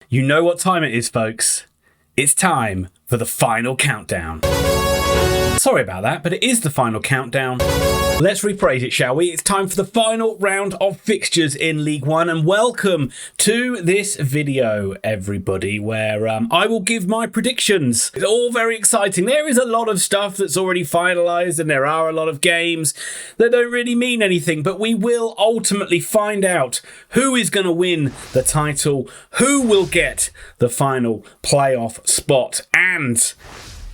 You know what time it is, folks. It's time for the final countdown. Sorry about that, but it is the final countdown. Let's rephrase it, shall we? It's time for the final round of fixtures in League One, and welcome to this video, everybody, where I will give my predictions. It's all very exciting. There is a lot of stuff that's already finalised, and there are a lot of games that don't really mean anything, but we will ultimately find out who is going to win the title, who will get the final playoff spot, and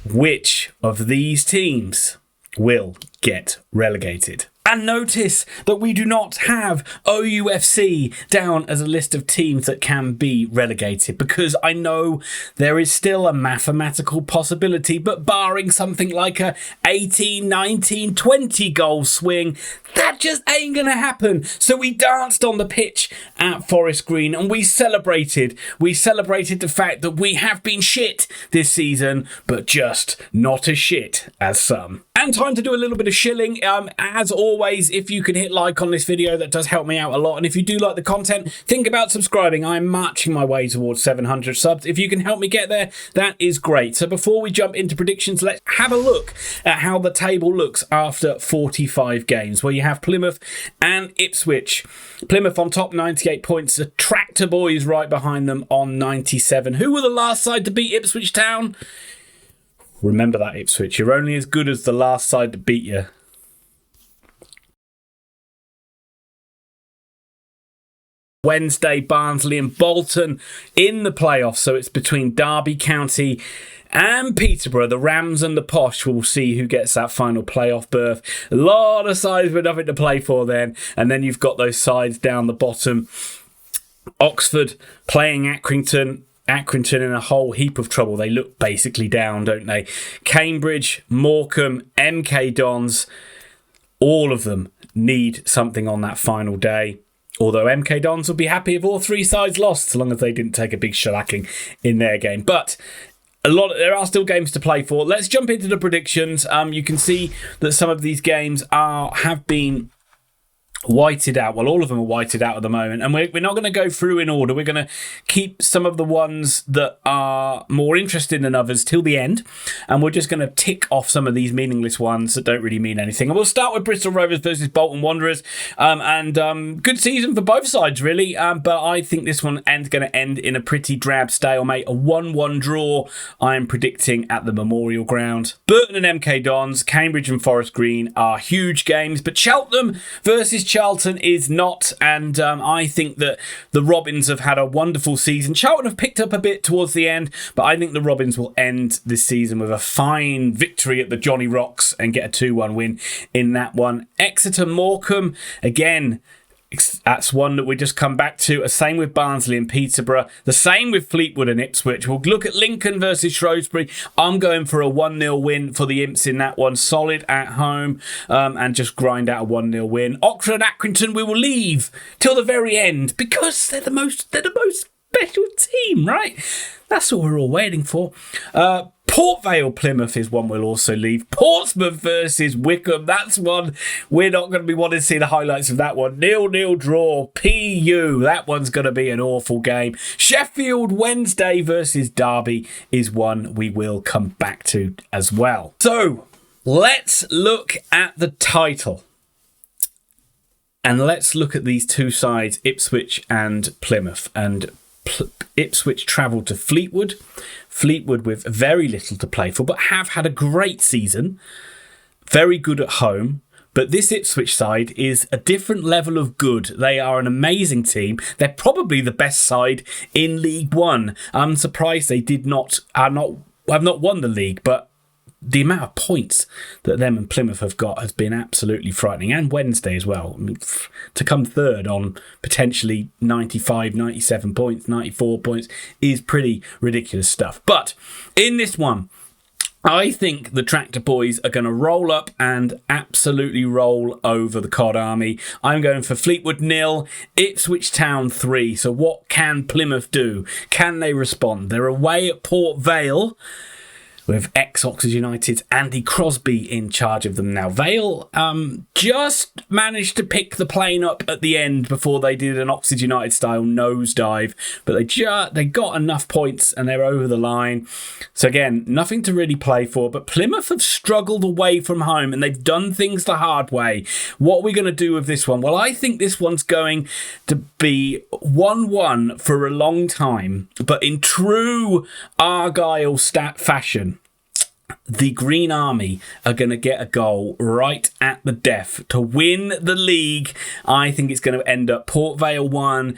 which of these teams will get relegated. And notice that we do not have OUFC down as a list of teams that can be relegated, because I know there is still a mathematical possibility, but barring something like a 18, 19, 20 goal swing, that just ain't going to happen. So we danced on the pitch at Forest Green and we celebrated. We celebrated the fact that we have been shit this season, but just not as shit as some. And time to do a little bit of shilling. As always, if you can hit like on this video, that does help me out a lot. And if you do like the content, think about subscribing. I'm marching my way towards 700 subs. If you can help me get there, that is great. So before we jump into predictions, let's have a look at how the table looks after 45 games, where you have Plymouth and Ipswich. Plymouth on top, 98 points. The Tractor Boys right behind them on 97. Who were the last side to beat Ipswich Town? Remember that, Ipswich. You're only as good as the last side to beat you. Wednesday, Barnsley and Bolton in the playoffs. So it's between Derby County and Peterborough. The Rams and the Posh will see who gets that final playoff berth. A lot of sides with nothing to play for then. And then you've got those sides down the bottom. Oxford playing Accrington. Accrington in a whole heap of trouble. They look basically down, don't they? Cambridge, Morecambe, MK Dons, all of them need something on that final day. Although MK Dons will be happy if all three sides lost, so long as they didn't take a big shellacking in their game. But there are still games to play for. Let's jump into the predictions. You can see that some of these games have been whited out. Well, all of them are whited out at the moment, and we're not going to go through in order. We're going to keep some of the ones that are more interesting than others till the end, and we're just going to tick off some of these meaningless ones that don't really mean anything. And we'll start with Bristol Rovers versus Bolton Wanderers, and good season for both sides, really, but I think this one going to end in a pretty drab stalemate, a 1-1 draw I'm predicting at the Memorial Ground. Burton and MK Dons, Cambridge and Forest Green are huge games, but Cheltenham versus Charlton is not, and I think that the Robins have had a wonderful season. Charlton have picked up a bit towards the end, but I think the Robins will end this season with a fine victory at the Johnny Rocks and get a 2-1 win in that one. Exeter Morecambe, again, that's one that we just come back to. Same with Barnsley and Peterborough. The same with Fleetwood and Ipswich. We'll look at Lincoln versus Shrewsbury. I'm going for a 1-0 win for the Imps in that one. Solid at home, and just grind out a 1-0 win. Oxford and Accrington we will leave till the very end, because they're the most special team, right? That's what we're all waiting for. Port Vale Plymouth is one we'll also leave. Portsmouth versus Wickham. That's one we're not going to be wanting to see the highlights of that one. 0-0 draw. PU. That one's going to be an awful game. Sheffield Wednesday versus Derby is one we will come back to as well. So let's look at the title. And let's look at these two sides, Ipswich and Plymouth. And Ipswich travelled to Fleetwood. Fleetwood with very little to play for, but have had a great season. Very good at home. But this Ipswich side is a different level of good. They are an amazing team. They're probably the best side in League One. I'm surprised they have not won the league, but the amount of points that them and Plymouth have got has been absolutely frightening. And Wednesday as well. I mean, to come third on potentially 95, 97 points, 94 points is pretty ridiculous stuff. But in this one, I think the Tractor Boys are going to roll up and absolutely roll over the Cod Army. I'm going for Fleetwood 0, Ipswich Town 3. So what can Plymouth do? Can they respond? They're away at Port Vale. with ex-Oxford United's Andy Crosby in charge of them now. Vale just managed to pick the plane up at the end before they did an Oxford United-style nosedive, but they got enough points and they're over the line. So again, nothing to really play for, but Plymouth have struggled away from home and they've done things the hard way. What are we going to do with this one? Well, I think this one's going to be 1-1 for a long time, but in true Argyle fashion, the Green Army are going to get a goal right at the death to win the league. I think it's going to end up Port Vale 1,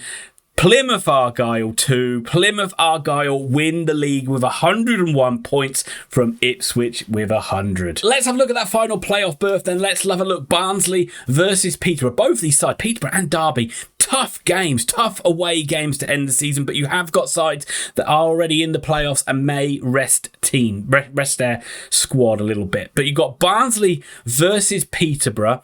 Plymouth Argyle 2. Plymouth Argyle win the league with 101 points from Ipswich with 100. Let's have a look at that final playoff berth then. Let's have a look. Barnsley versus Peterborough. Both these sides, Peterborough and Derby, tough games, tough away games to end the season, but you have got sides that are already in the playoffs and may rest their squad a little bit. But you've got Barnsley versus Peterborough.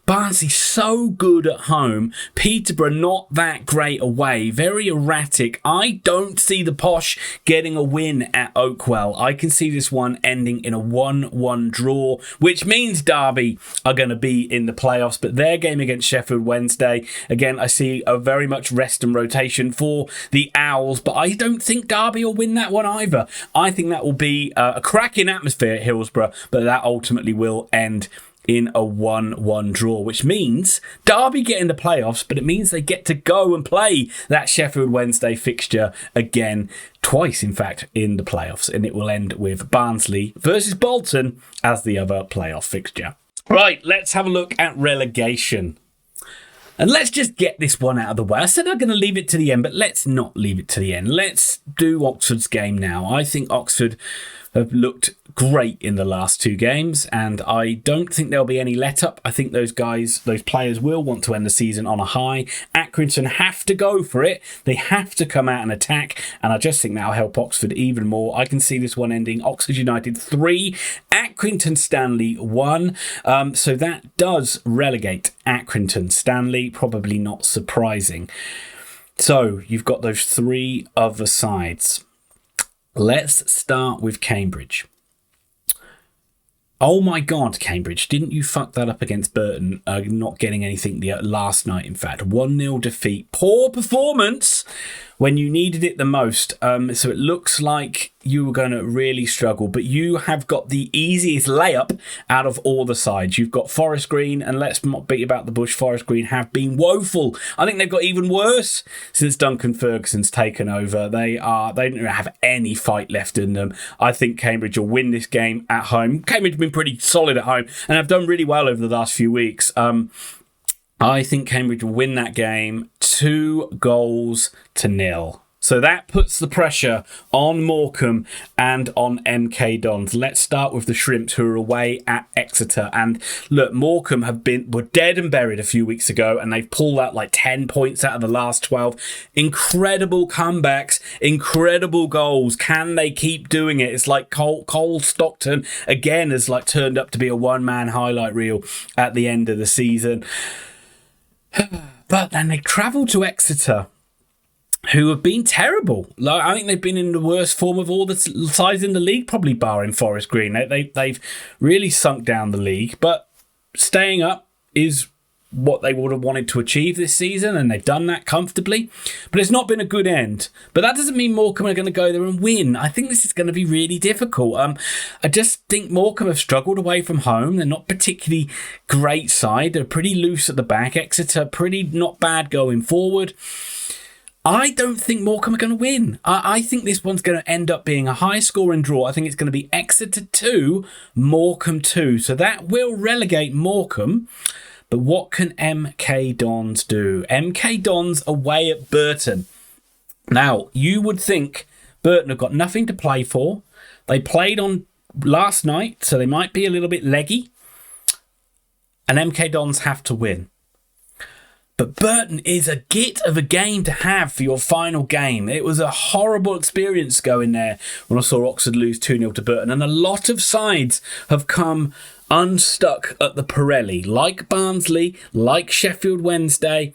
Barnsley so good at home. Peterborough not that great away. Very erratic. I don't see the Posh getting a win at Oakwell. I can see this one ending in a 1-1 draw, which means Derby are going to be in the playoffs. But their game against Sheffield Wednesday, again, I see a very much rest and rotation for the Owls, but I don't think Derby will win that one either. I think that will be a cracking atmosphere at Hillsborough, but that ultimately will end in a 1-1 draw, which means Derby get in the playoffs, but it means they get to go and play that Sheffield Wednesday fixture again, twice in fact, in the playoffs, and it will end with Barnsley versus Bolton as the other playoff fixture. Right, let's have a look at relegation. And let's just get this one out of the way. I said I'm going to leave it to the end, but let's not leave it to the end. Let's do Oxford's game now. I think Oxford have looked great in the last two games, and I don't think there'll be any let-up. I think those players will want to end the season on a high. Accrington have to go for it. They have to come out and attack, and I just think that'll help Oxford even more. I can see this one ending Oxford United 3, Accrington Stanley 1. So that does relegate Accrington Stanley, probably not surprising. So you've got those three other sides. Let's start with Cambridge. Oh my God, Cambridge, didn't you fuck that up against Burton? Not getting anything last night, in fact. 1-0 defeat. Poor performance when you needed it the most. So it looks like you were going to really struggle, but you have got the easiest layup out of all the sides. You've got Forest Green, and let's not beat about the bush. Forest Green have been woeful. I think they've got even worse since Duncan Ferguson's taken over. They don't have any fight left in them. I think Cambridge will win this game at home. Cambridge have been pretty solid at home and have done really well over the last few weeks. I think Cambridge will win that game 2-0. So that puts the pressure on Morecambe and on MK Dons. Let's start with the Shrimps, who are away at Exeter. And look, Morecambe were dead and buried a few weeks ago, and they've pulled out like 10 points out of the last 12. Incredible comebacks, incredible goals. Can they keep doing it? It's like Cole Stockton again has like turned up to be a one-man highlight reel at the end of the season. But then they travel to Exeter, who have been terrible. Like, I think they've been in the worst form of all the sides in the league, probably barring Forest Green. They've really sunk down the league, but staying up is what they would have wanted to achieve this season, and they've done that comfortably. But it's not been a good end. But that doesn't mean Morecambe are going to go there and win. I think this is going to be really difficult. I just think Morecambe have struggled away from home. They're not particularly great side. They're pretty loose at the back. Exeter pretty not bad going forward. I don't think Morecambe are going to win. I think this one's going to end up being a high-scoring draw. I think it's going to be Exeter 2, Morecambe 2. So that will relegate Morecambe. But what can MK Dons do? MK Dons away at Burton. Now, you would think Burton have got nothing to play for. They played on last night, so they might be a little bit leggy. And MK Dons have to win. But Burton is a git of a game to have for your final game. It was a horrible experience going there when I saw Oxford lose 2-0 to Burton. And a lot of sides have come unstuck at the Pirelli, like Barnsley, like Sheffield Wednesday.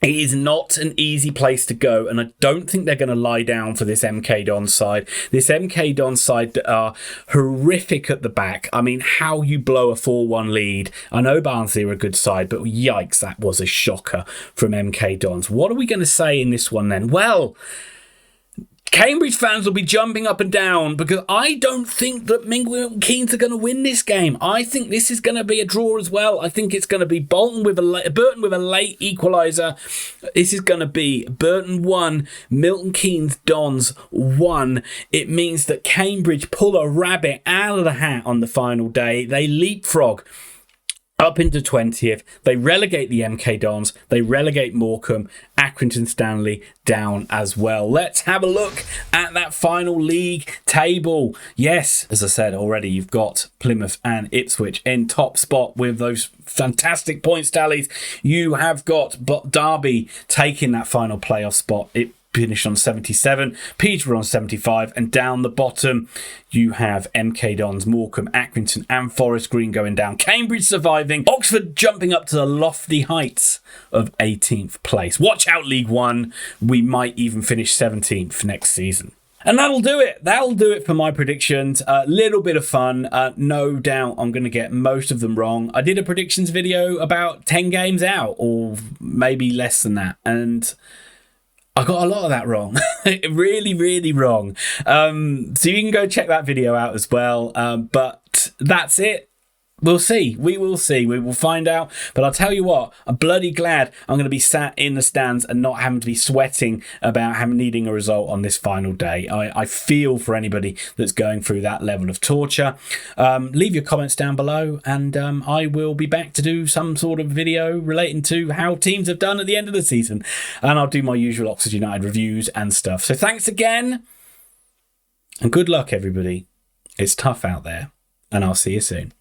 It is not an easy place to go, and I don't think they're going to lie down for this MK Dons side. This MK Dons side that are horrific at the back. I mean, how you blow a 4-1 lead. I know Barnsley are a good side, but yikes, that was a shocker from MK Dons. What are we going to say in this one then? Well, Cambridge fans will be jumping up and down because I don't think that Milton Keynes are going to win this game. I think this is going to be a draw as well. I think it's going to be Burton with a late equaliser. This is going to be Burton 1, Milton Keynes Dons 1. It means that Cambridge pull a rabbit out of the hat on the final day. They leapfrog up into 20th. They relegate the MK Dons. They relegate Morecambe. Accrington, Stanley down as well. Let's have a look at that final league table. Yes, as I said already, you've got Plymouth and Ipswich in top spot with those fantastic points tallies. You have got Derby taking that final playoff spot. It finished on 77, Peterborough on 75, and down the bottom you have MK Dons, Morecambe, Accrington and Forest Green going down. Cambridge surviving, Oxford jumping up to the lofty heights of 18th place. Watch out League One, we might even finish 17th next season. And that'll do it. That'll do it for my predictions. A little bit of fun. No doubt I'm going to get most of them wrong. I did a predictions video about 10 games out, or maybe less than that, and I got a lot of that wrong. Really, really wrong. So you can go check that video out as well. But that's it. We'll see. We will see. We will find out. But I'll tell you what, I'm bloody glad I'm going to be sat in the stands and not having to be sweating about needing a result on this final day. I feel for anybody that's going through that level of torture. Leave your comments down below, and I will be back to do some sort of video relating to how teams have done at the end of the season. And I'll do my usual Oxford United reviews and stuff. So thanks again, and good luck, everybody. It's tough out there, and I'll see you soon.